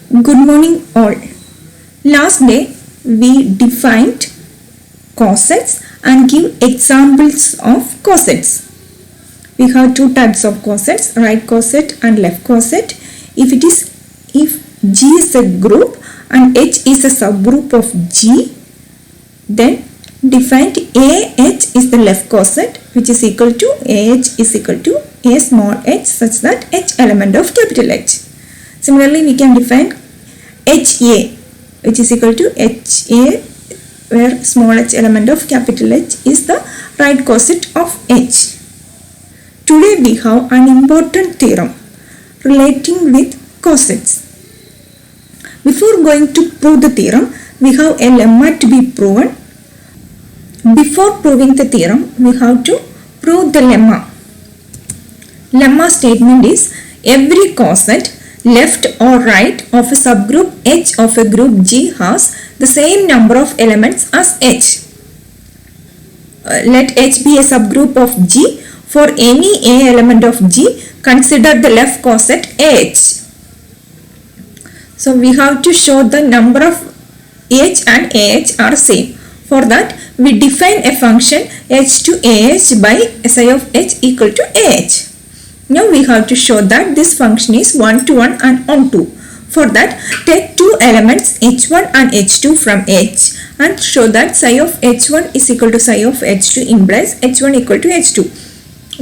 Good morning all. Last day we defined cosets and give examples of cosets. We have two types of cosets, right coset and left coset. If G is a group and H is a subgroup of G, then defined AH is the left coset, which is equal to AH is equal to A small h such that H element of capital H. Similarly, we can define HA, which is equal to HA, where small h element of capital H is the right coset of H. Today we have an important theorem relating with cosets. Before going to prove the theorem, we have a lemma to be proven. Before proving the theorem, we have to prove the lemma. Lemma statement is every coset left or right of a subgroup H of a group G has the same number of elements as H. Let H be a subgroup of G. For any A element of G, consider the left coset H. So we have to show the number of H and AH are same. For that, we define a function H to AH by SI of H equal to AH. Now we have to show that this function is 1 to 1 and on 2. For that, take two elements H1 and H2 from H and show that psi of H1 is equal to psi of H2 implies H1 equal to H2.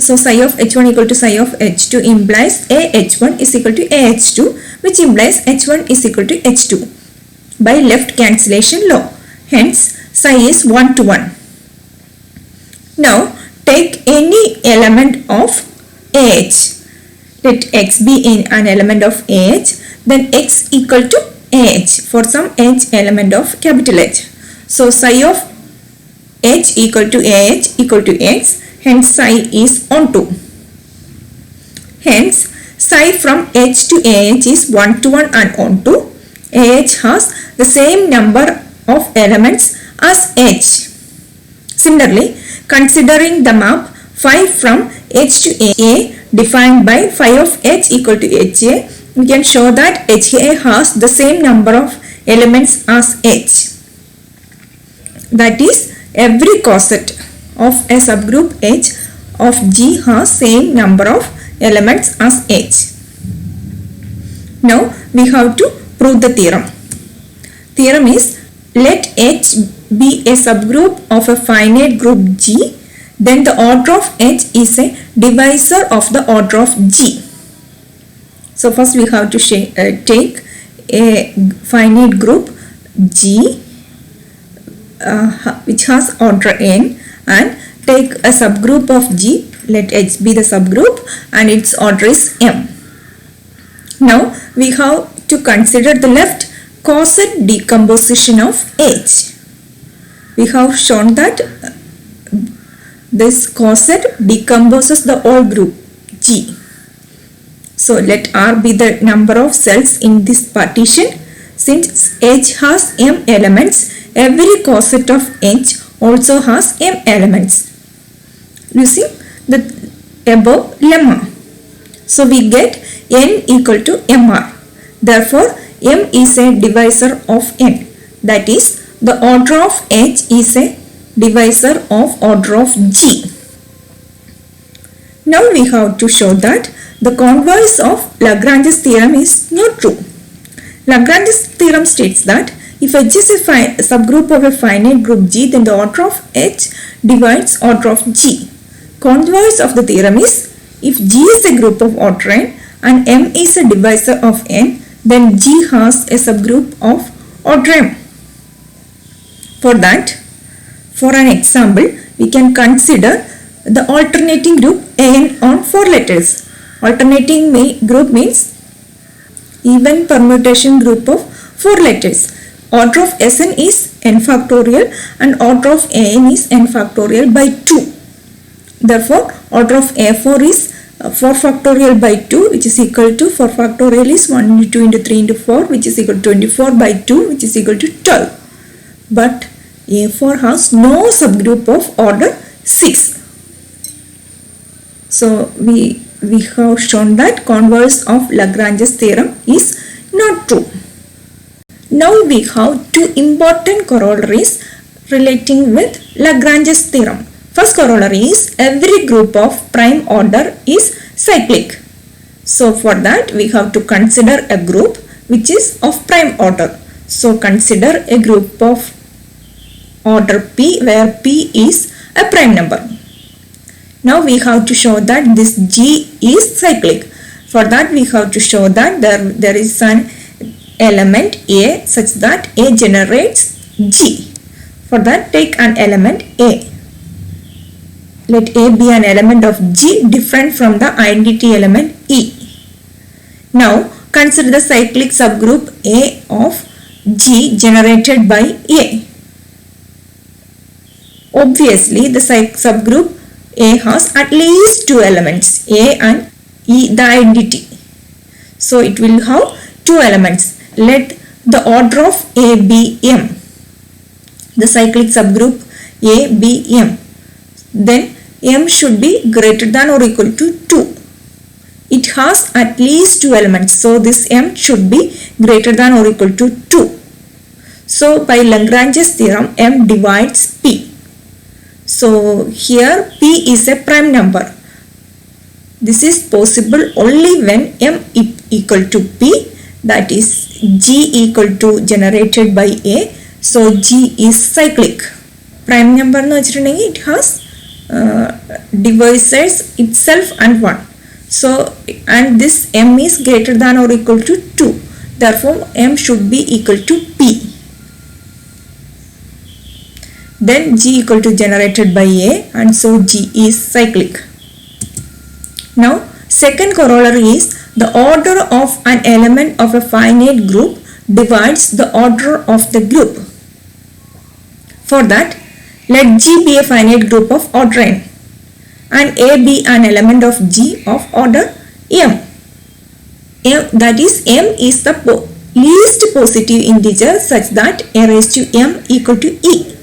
So psi of H1 equal to psi of H2 implies AH1 is equal to AH2, which implies H1 is equal to H2 by left cancellation law. Hence, psi is 1 to 1. Now, take any element of AH. Let X be in an element of AH, then X equal to AH for some H element of capital H. So, psi of H equal to AH equal to X. Hence, psi is on 2. Hence, psi from H to AH is 1 to 1 and on 2. AH has the same number of elements as H. Similarly, considering the map phi from H to A defined by phi of H equal to HA, we can show that HA has the same number of elements as H. That is, every coset of a subgroup H of G has same number of elements as H. Now we have to prove the theorem. Theorem is let H be a subgroup of a finite group G, then the order of H is a divisor of the order of G. So first we have to take a finite group G which has order n and take a subgroup of G, let H be the subgroup and its order is M. Now we have to consider the left coset decomposition of H. We have shown that this coset decomposes the whole group G. So let R be the number of cells in this partition. Since H has M elements, every coset of H also has M elements using the above lemma. So we get N equal to MR. Therefore, M is a divisor of N. That is, the order of H is a divisor of order of G. Now we have to show that the converse of Lagrange's theorem is not true. Lagrange's theorem states that if H is a subgroup of a finite group G, then the order of H divides order of G. Converse of the theorem is if G is a group of order n and M is a divisor of n, then G has a subgroup of order m. For that, for an example, we can consider the alternating group an on 4 letters. Alternating group means even permutation group of 4 letters. Order of Sn is n factorial and order of an is n factorial by 2. Therefore, order of A4 is 4 factorial by 2, which is equal to 4 factorial is 1 into 2 into 3 into 4, which is equal to 24 by 2, which is equal to 12. But A4 has no subgroup of order 6. So we have shown that converse of Lagrange's theorem is not true. Now we have two important corollaries relating with Lagrange's theorem. First corollary is every group of prime order is cyclic. So for that we have to consider a group which is of prime order. So consider a group of order P where P is a prime number. Now we have to show that this G is cyclic. For that we have to show that there is an element A such that A generates G. For that take an element A. Let A be an element of G different from the identity element E. Now consider the cyclic subgroup A of G generated by A. Obviously the subgroup A has at least two elements, A and E, the identity. So it will have two elements. Let the order of A be M. The cyclic subgroup A be M. Then M should be greater than or equal to 2. It has at least two elements. So this M should be greater than or equal to 2. So by Lagrange's theorem, M divides P. So here P is a prime number. This is possible only when M equal to P, that is G equal to generated by A. So G is cyclic. Prime number no it has divisors itself and 1. So and this M is greater than or equal to 2. Therefore M should be equal to P. Then G equal to generated by A, and so G is cyclic. Now second corollary is the order of an element of a finite group divides the order of the group. For that let G be a finite group of order n and A be an element of G of order M. That is M is the least positive integer such that A raised to M equal to E.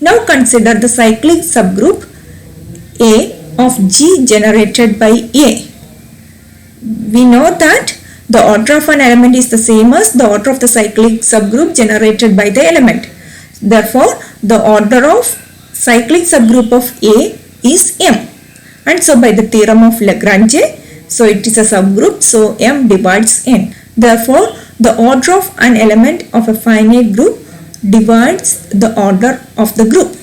Now consider the cyclic subgroup A of G generated by A. We know that the order of an element is the same as the order of the cyclic subgroup generated by the element. Therefore, the order of cyclic subgroup of A is M. And so by the theorem of Lagrange, so it is a subgroup, so M divides N. Therefore, the order of an element of a finite group divides the order of the group.